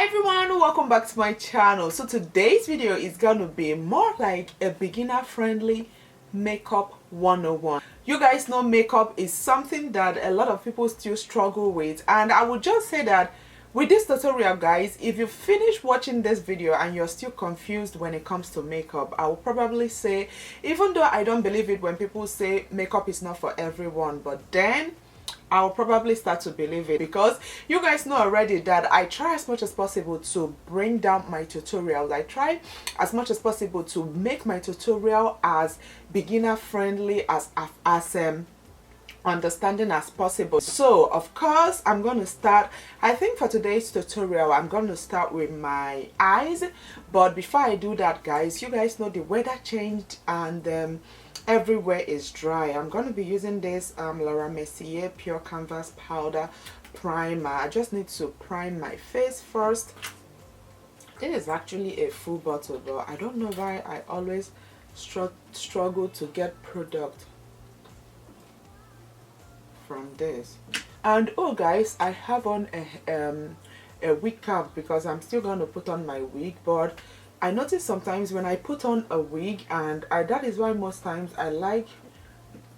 Everyone, welcome back to my channel. So today's video is gonna be more like a beginner friendly makeup 101. You guys know makeup is something that a lot of people still struggle with, and I would just say that with this tutorial, guys, if you finish watching this video and you're still confused when it comes to makeup, I will probably say, even though I don't believe it when people say makeup is not for everyone, but then I'll probably start to believe it, because you guys know already that I try as much as possible to bring down my tutorials. I try as much as possible to make my tutorial as beginner friendly, as understanding as possible. So of course I'm going to start, I think for today's tutorial I'm going to start with my eyes. But before I do that, guys, you guys know the weather changed and everywhere is dry. I'm going to be using this Laura Mercier Pure Canvas Powder Primer. I just need to prime my face first. It is actually a full bottle, but I don't know why I always struggle to get product from this. And oh guys, I have on a wig cap because I'm still going to put on my wig. But I notice sometimes when I put on a wig, and that is why most times I like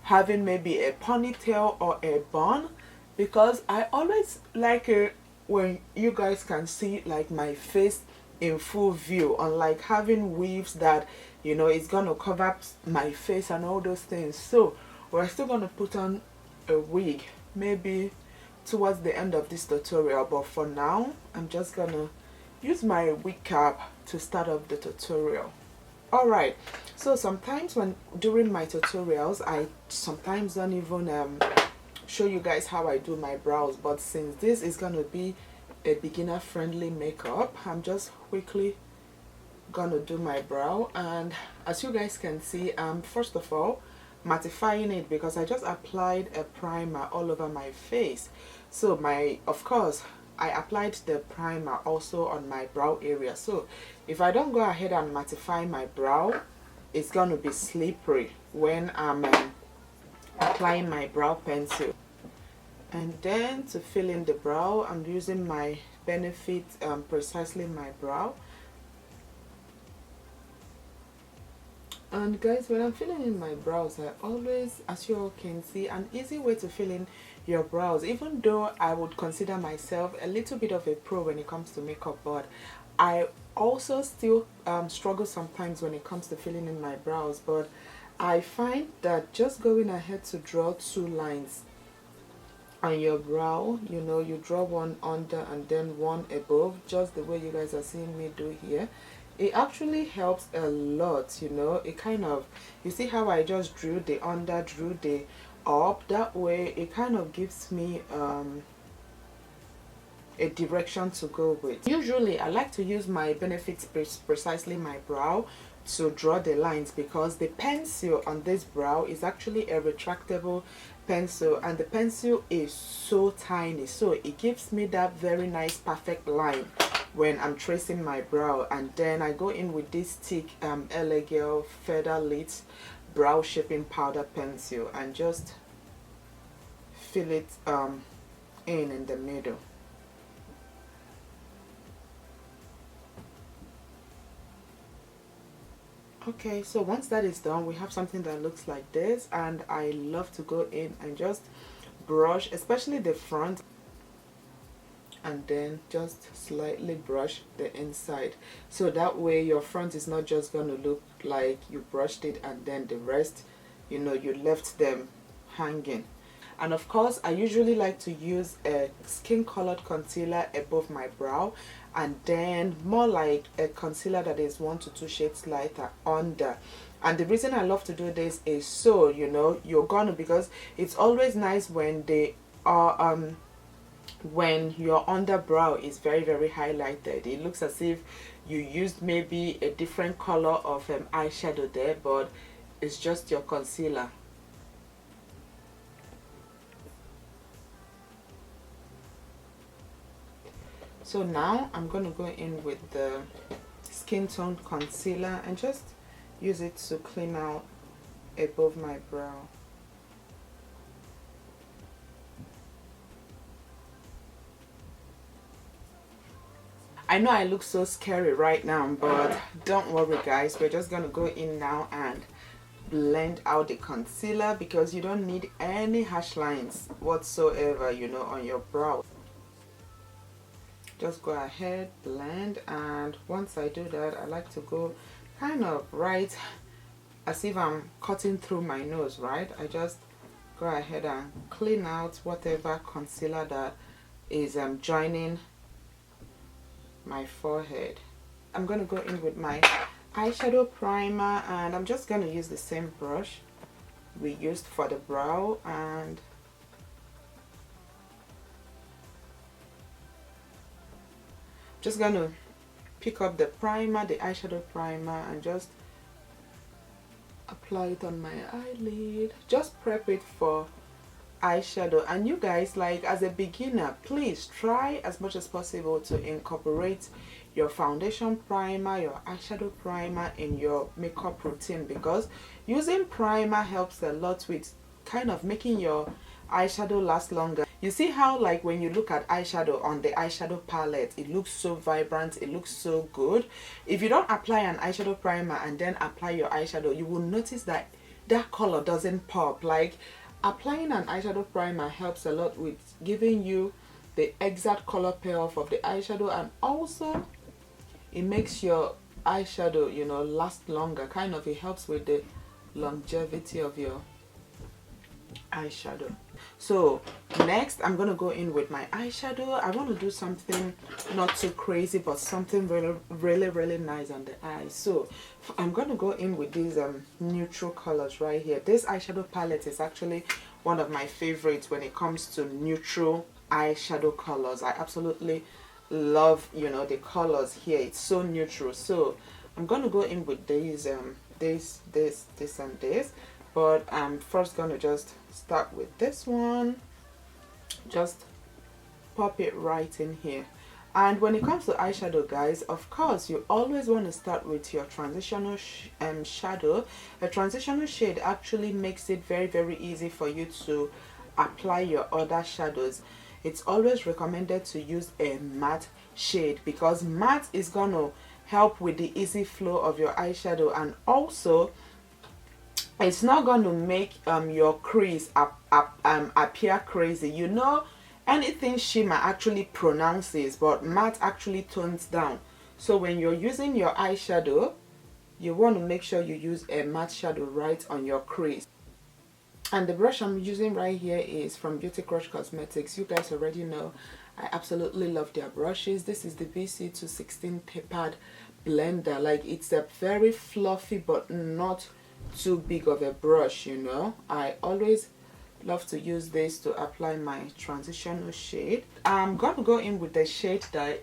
having maybe a ponytail or a bun, because I always like it when you guys can see like my face in full view, unlike having weaves that, you know, it's gonna cover up my face and all those things. So we're still gonna put on a wig maybe towards the end of this tutorial, but for now I'm just gonna use my wig cap to start off the tutorial. Alright, so sometimes when during my tutorials I sometimes don't even show you guys how I do my brows, but since this is gonna be a beginner friendly makeup, I'm just quickly gonna do my brow. And as you guys can see, first of all mattifying it, because I just applied a primer all over my face. So of course I applied the primer also on my brow area. So if I don't go ahead and mattify my brow, it's going to be slippery when I'm applying my brow pencil. And then to fill in the brow, I'm using my Benefit Precisely My Brow. And guys, when I'm filling in my brows, I always, as you all can see, an easy way to fill in your brows, even though I would consider myself a little bit of a pro when it comes to makeup, but I also still struggle sometimes when it comes to filling in my brows. But I find that just going ahead to draw two lines on your brow, you know, you draw one under and then one above, just the way you guys are seeing me do here. It actually helps a lot, you know. It kind of, you see how I just drew the under, drew the up, that way it kind of gives me a direction to go with. Usually I like to use my Benefit Precisely My Brow to draw the lines, because the pencil on this brow is actually a retractable pencil, and the pencil is so tiny, so it gives me that very nice perfect line when I'm tracing my brow. And then I go in with this thick E.Y.E.B.R.O.W featherlite brow shaping powder pencil and just fill it in the middle. Okay, so once that is done, we have something that looks like this, and I love to go in and just brush, especially the front, and then just slightly brush the inside, so that way your front is not just going to look like you brushed it and then the rest, you know, you left them hanging. And of course I usually like to use a skin colored concealer above my brow, and then more like a concealer that is 1 to 2 shades lighter under. And the reason I love to do this is so, you know, you're gonna, because it's always nice when they are when your underbrow is very highlighted. It looks as if you used maybe a different color of eyeshadow there, but it's just your concealer. So now I'm going to go in with the skin tone concealer and just use it to clean out above my brow. I know I look so scary right now, but don't worry guys, we're just gonna go in now and blend out the concealer, because you don't need any harsh lines whatsoever, you know, on your brow. Just go ahead, blend, and once I do that, I like to go kind of right as if I'm cutting through my nose, right? I just go ahead and clean out whatever concealer that is joining my forehead. I'm going to go in with my eyeshadow primer, and I'm just going to use the same brush we used for the brow, and just going to pick up the primer, the eyeshadow primer, and just apply it on my eyelid. Just prep it for eyeshadow. And you guys, like, as a beginner, please try as much as possible to incorporate your foundation primer, your eyeshadow primer in your makeup routine, because using primer helps a lot with kind of making your eyeshadow last longer. You see how, like, when you look at eyeshadow on the eyeshadow palette, it looks so vibrant, it looks so good. If you don't apply an eyeshadow primer and then apply your eyeshadow, you will notice that that color doesn't pop. Like, applying an eyeshadow primer helps a lot with giving you the exact color payoff of the eyeshadow, and also it makes your eyeshadow, you know, last longer. Kind of, it helps with the longevity of your eyeshadow. So next, I'm gonna go in with my eyeshadow. I want to do something not too crazy, but something really nice on the eyes. So I'm gonna go in with these neutral colors right here. This eyeshadow palette is actually one of my favorites when it comes to neutral eyeshadow colors. I absolutely love, you know, the colors here. It's so neutral. So I'm gonna go in with these this and this, but I'm first gonna just start with this one. Just pop it right in here. And when it comes to eyeshadow, guys, of course you always want to start with your transitional shadow. A transitional shade actually makes it very easy for you to apply your other shadows. It's always recommended to use a matte shade, because matte is gonna help with the easy flow of your eyeshadow, and also it's not going to make your crease appear crazy. You know, anything shimmer actually pronounces, but matte actually tones down. So when you're using your eyeshadow, you want to make sure you use a matte shadow right on your crease. And the brush I'm using right here is from Beauty Crush Cosmetics. You guys already know I absolutely love their brushes. This is the BC216 tapered blender. Like, it's a very fluffy but not too big of a brush, you know. I always love to use this to apply my transitional shade. I'm gonna go in with the shade that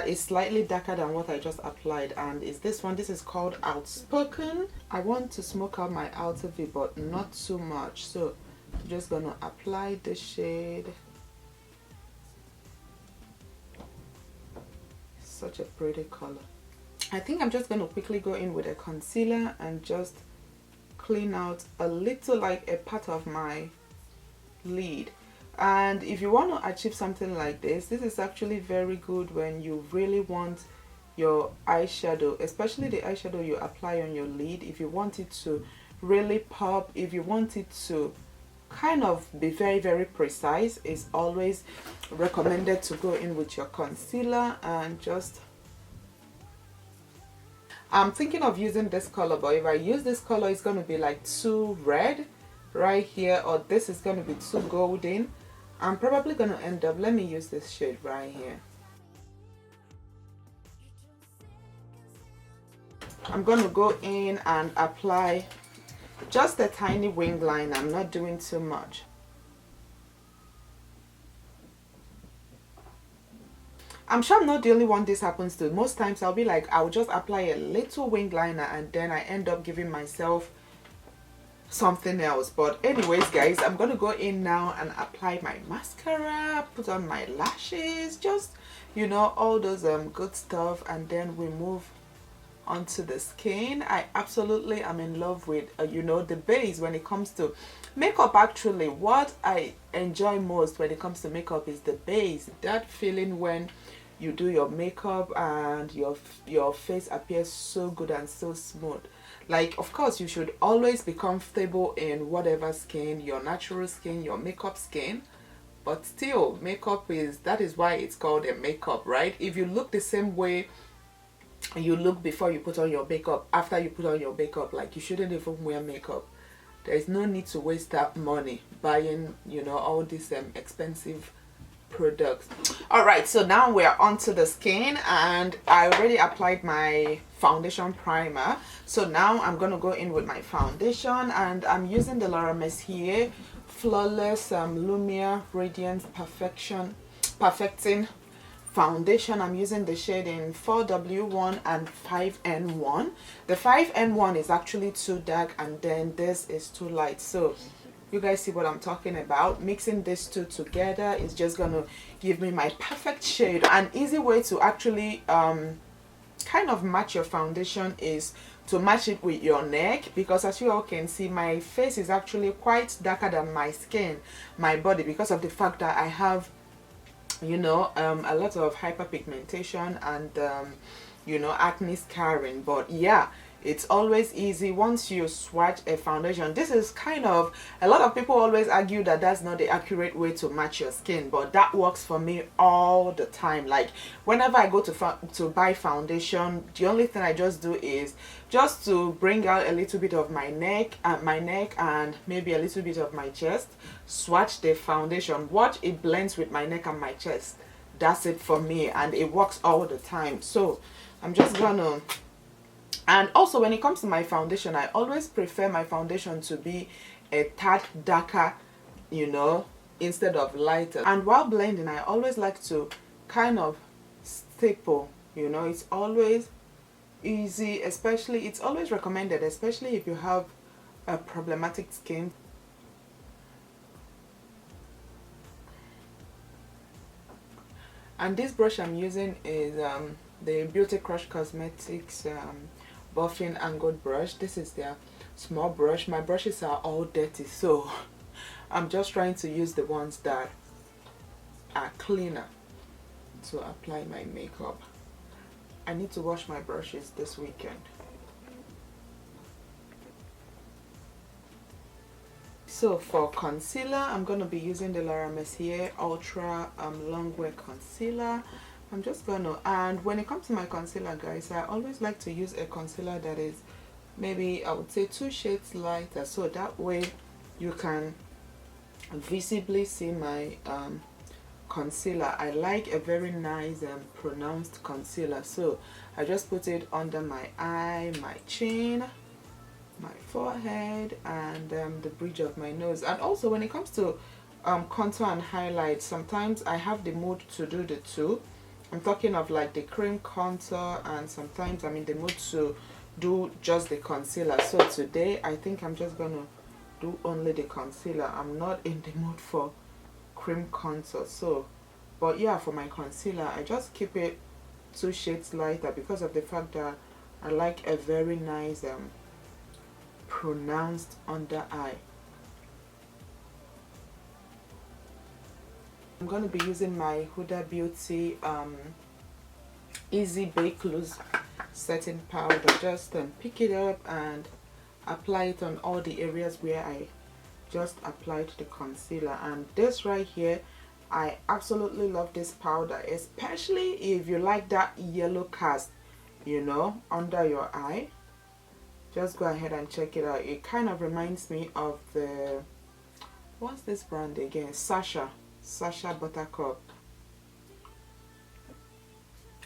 is slightly darker than what I just applied, and is this one. This is called Outspoken. I want to smoke out my outer V, but not too much, so I'm just gonna apply the shade. Such a pretty color. I think I'm just going to quickly go in with a concealer and just clean out a little, like a part of my lid. And if you want to achieve something like this is actually very good when you really want your eyeshadow, especially the eyeshadow you apply on your lid. If you want it to really pop, if you want it to kind of be very precise, it's always recommended to go in with your concealer and just... I'm thinking of using this color, but if I use this color, it's going to be like too red right here, or this is going to be too golden. I'm probably going to end up... let me use this shade right here. I'm going to go in and apply just a tiny wing line. I'm not doing too much. I'm sure I'm not the only one this happens to. Most times I'll be like, I'll just apply a little wing liner and then I end up giving myself something else. But anyways, guys, I'm gonna go in now and apply my mascara, put on my lashes, just, you know, all those good stuff, and then we move onto the skin. I absolutely am in love with you know, the base when it comes to makeup. Actually, what I enjoy most when it comes to makeup is the base. That feeling when you do your makeup and your face appears so good and so smooth. Like, of course, you should always be comfortable in whatever skin, your natural skin, your makeup skin. But still, makeup that is why it's called a makeup, right? If you look the same way you look before you put on your makeup, after you put on your makeup, like, you shouldn't even wear makeup. There is no need to waste that money buying, you know, all these expensive products. All right, so now we're onto the skin, and I already applied my foundation primer. So now I'm gonna go in with my foundation, and I'm using the Laura Mercier Flawless Lumiere Radiance Perfecting Foundation. I'm using the shade in 4W1 and 5N1. The 5N1 is actually too dark, and then this is too light. So you guys see what I'm talking about. Mixing these two together is just gonna give me my perfect shade. An easy way to actually kind of match your foundation is to match it with your neck, because as you all can see, my face is actually quite darker than my skin, my body, because of the fact that I have, you know, a lot of hyperpigmentation and you know, acne scarring. But yeah, it's always easy once you swatch a foundation. This is kind of, a lot of people always argue that that's not the accurate way to match your skin, but that works for me all the time. Like, whenever I go to buy foundation, the only thing I just do is just to bring out a little bit of my neck and maybe a little bit of my chest, swatch the foundation, watch it blends with my neck and my chest. That's it for me, and it works all the time. So I'm just gonna, and also when it comes to my foundation, I always prefer my foundation to be a tad darker, you know, instead of lighter. And while blending, I always like to kind of staple, you know. It's always easy, especially, it's always recommended, especially if you have a problematic skin. And this brush I'm using is the Beauty Crush Cosmetics buffing angled brush. This is their small brush. My brushes are all dirty, so I'm just trying to use the ones that are cleaner to apply my makeup. I need to wash my brushes this weekend. So for concealer, I'm going to be using the Laura Mercier Ultra Long Wear Concealer. I'm just gonna, and when it comes to my concealer, guys, I always like to use a concealer that is maybe, I would say, 2 shades lighter, so that way you can visibly see my concealer. I like a very nice and pronounced concealer, so I just put it under my eye, my chin, my forehead, and the bridge of my nose. And also when it comes to contour and highlight, sometimes I have the mood to do the two. I'm talking of like the cream contour, and sometimes I'm in the mood to do just the concealer. So today I think I'm just gonna do only the concealer. I'm not in the mood for cream contour. So, but yeah, for my concealer, I just keep it 2 shades lighter because of the fact that I like a very nice pronounced under eye. I'm going to be using my Huda Beauty Easy Bake Loose Setting Powder. Just pick it up and apply it on all the areas where I just applied the concealer. And this right here, I absolutely love this powder, especially if you like that yellow cast, you know, under your eye. Just go ahead and check it out. It kind of reminds me of the, what's this brand again? Sacha Buttercup.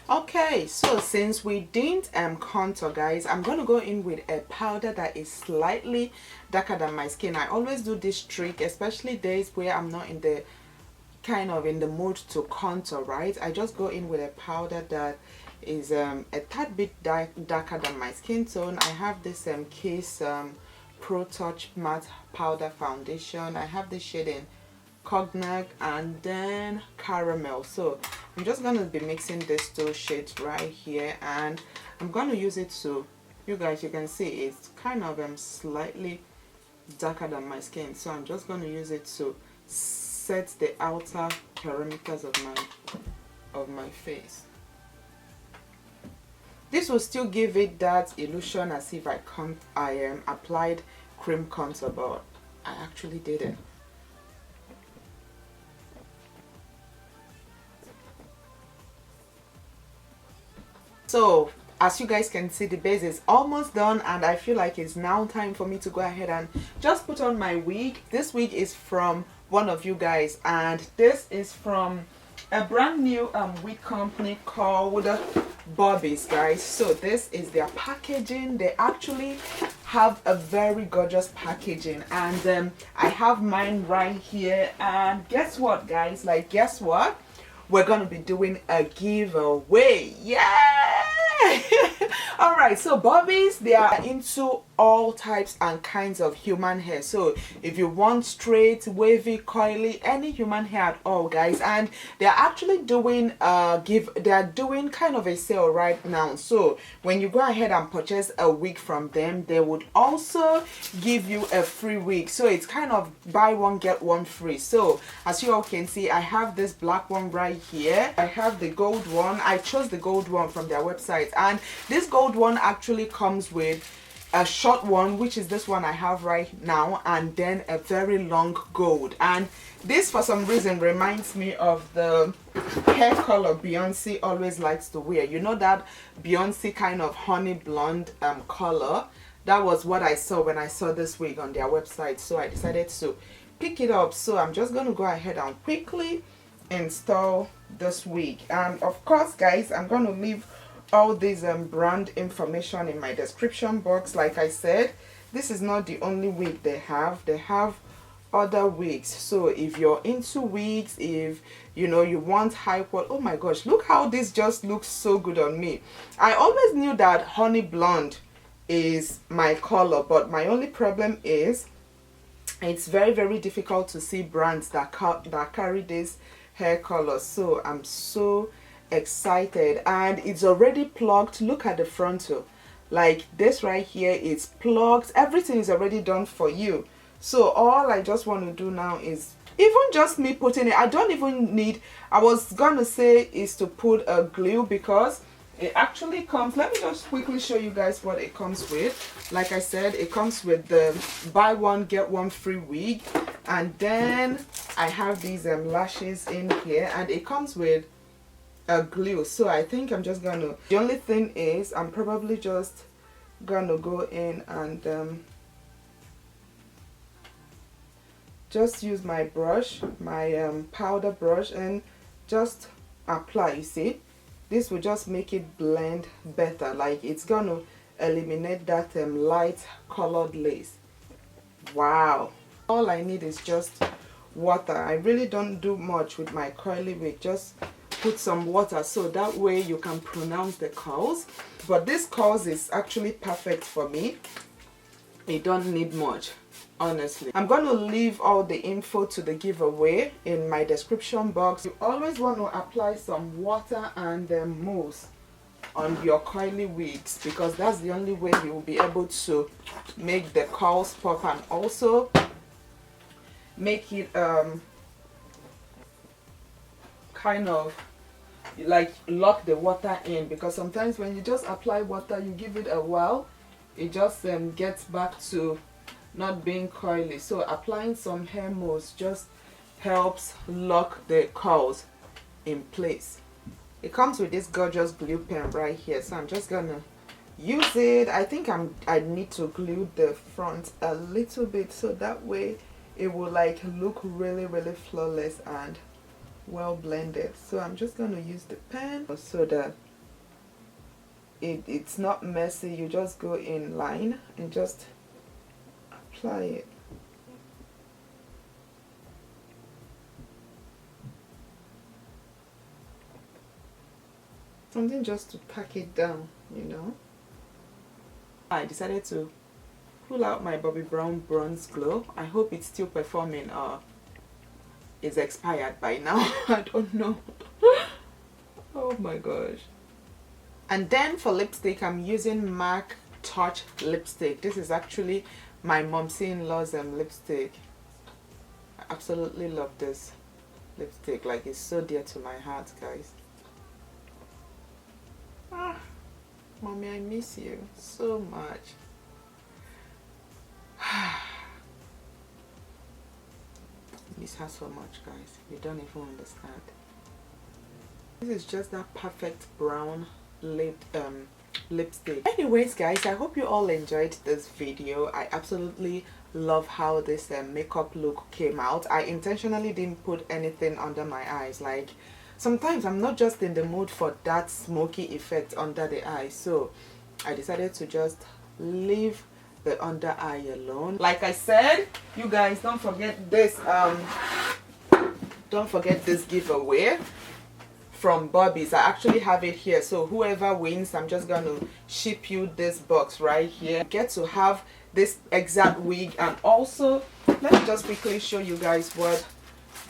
Okay, so since we didn't contour, guys, I'm gonna go in with a powder that is slightly darker than my skin. I always do this trick, especially days where I'm not in the kind of in the mood to contour, right? I just go in with a powder that is a tad bit darker than my skin tone. I have this Kiss Pro Touch Matte Powder Foundation. I have this shade in Cognac and then Caramel. So I'm just going to be mixing these 2 shades right here, and I'm going to use it to, you guys, you can see it's kind of slightly darker than my skin. So I'm just going to use it to set the outer perimeters of my of my face. This will still give it that illusion as if I applied cream contour, but I actually didn't. So as you guys can see, the base is almost done, and I feel like it's now time for me to go ahead and just put on my wig. This wig is from one of you guys, and this is from a brand new wig company called Bobbies, guys. So this is their packaging. They actually have a very gorgeous packaging, and I have mine right here. And guess what, guys? Like, guess what? We're gonna be doing a giveaway. Yeah. All right, so Bobbies, they are into all types and kinds of human hair. So if you want straight, wavy, coily, any human hair at all, guys, and they're actually doing they're doing kind of a sale right now. So when you go ahead and purchase a wig from them, they would also give you a free wig. So it's kind of buy one get one free. So as you all can see, I have this black one right here. I have the gold one. I chose the gold one from their website, and this gold one actually comes with a short one, which is this one I have right now, and then a very long gold. And this for some reason reminds me of the hair color Beyonce always likes to wear. You know, that Beyonce kind of honey blonde color. That was what I saw when I saw this wig on their website, so I decided to pick it up. So I'm just going to go ahead and quickly install this wig. And of course, guys, I'm going to leave all this brand information in my description box. Like I said, this is not the only wig they have other wigs. So if you're into wigs, if you know you want high quality, oh my gosh, look how this just looks so good on me. I always knew that honey blonde is my color, but my only problem is it's very, very difficult to see brands that carry this hair color. So I'm so excited, and it's already plugged. Look at the frontal, like this right here, it's plugged. Everything is already done for you. So all I just want to do now is even just me putting it. I don't even need, I was gonna say, is to put a glue, because it actually comes, let me just quickly show you guys what it comes with. Like I said, it comes with the buy one get one free wig, and then I have these lashes in here, and it comes with a glue. So I think I'm just gonna, the only thing is I'm probably just gonna go in and just use my brush, my powder brush, and just apply. You see, this will just make it blend better. Like, it's gonna eliminate that light colored lace. Wow, all I need is just water. I really don't do much with my curly wig, just put some water so that way you can pronounce the curls. But this curls is actually perfect for me. It don't need much, honestly. I'm going to leave all the info to the giveaway in my description box. You always want to apply some water and mousse on your curly wigs, because that's the only way you will be able to make the curls pop, and also make it kind of like lock the water in, because sometimes when you just apply water, you give it a while, it just gets back to not being curly. So applying some hair mousse just helps lock the curls in place. It comes with this gorgeous glue pen right here, so I'm just gonna use it. I think I need to glue the front a little bit, so that way it will like look really, really flawless and well blended. So I'm just going to use the pen so that it's not messy. You just go in line and just apply it. Something just to pack it down, you know. I decided to pull out my Bobbi Brown Bronze Glow. I hope it's still performing, or it's expired by now. I don't know. Oh my gosh. And then for lipstick, I'm using MAC Touch lipstick. This is actually my mom's-in-law's lipstick. I absolutely love this lipstick. Like, it's so dear to my heart, guys. Mommy, I miss you so much. Miss her so much, guys. You don't even understand. This is just that perfect brown lipstick. Anyways, guys, I hope you all enjoyed this video. I absolutely love how this makeup look came out. I intentionally didn't put anything under my eyes. Like, sometimes I'm not just in the mood for that smoky effect under the eye, so I decided to just leave the under eye alone. Like I said, you guys, don't forget this giveaway from Bobby's. I actually have it here, so whoever wins, I'm just gonna ship you this box right here. Get to have this exact wig, and also let me just quickly show you guys what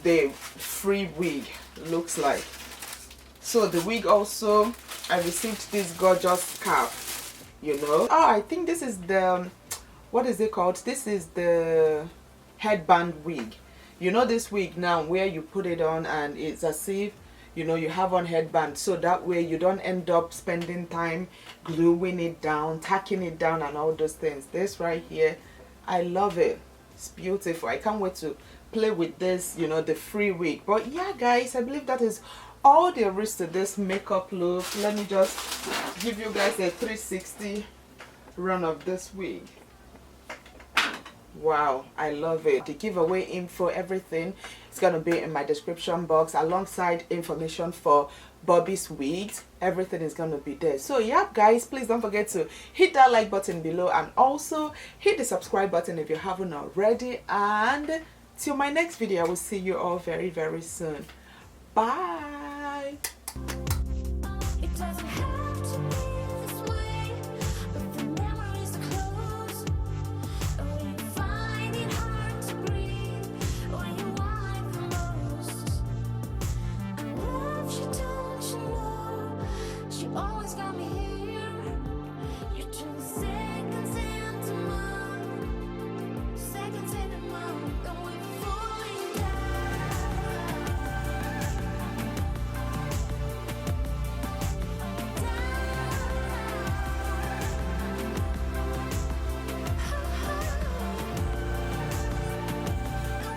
the free wig looks like. So the wig also, I received this gorgeous scarf, you know. Oh, I think this is the, what is it called? This is the headband wig. You know this wig now where you put it on and it's as if, you know, you have on headband, so that way you don't end up spending time gluing it down, tacking it down and all those things. This right here, I love it. It's beautiful. I can't wait to play with this, you know, the free wig. But yeah, guys, I believe that is all there is to this makeup look. Let me just give you guys a 360 run of this wig. Wow, I love it. The giveaway info, everything is gonna be in my description box alongside information for Bobby's wigs. Everything is gonna be there. So yeah, guys, please don't forget to hit that like button below and also hit the subscribe button if you haven't already. And till my next video, I will see you all very, very soon. Bye.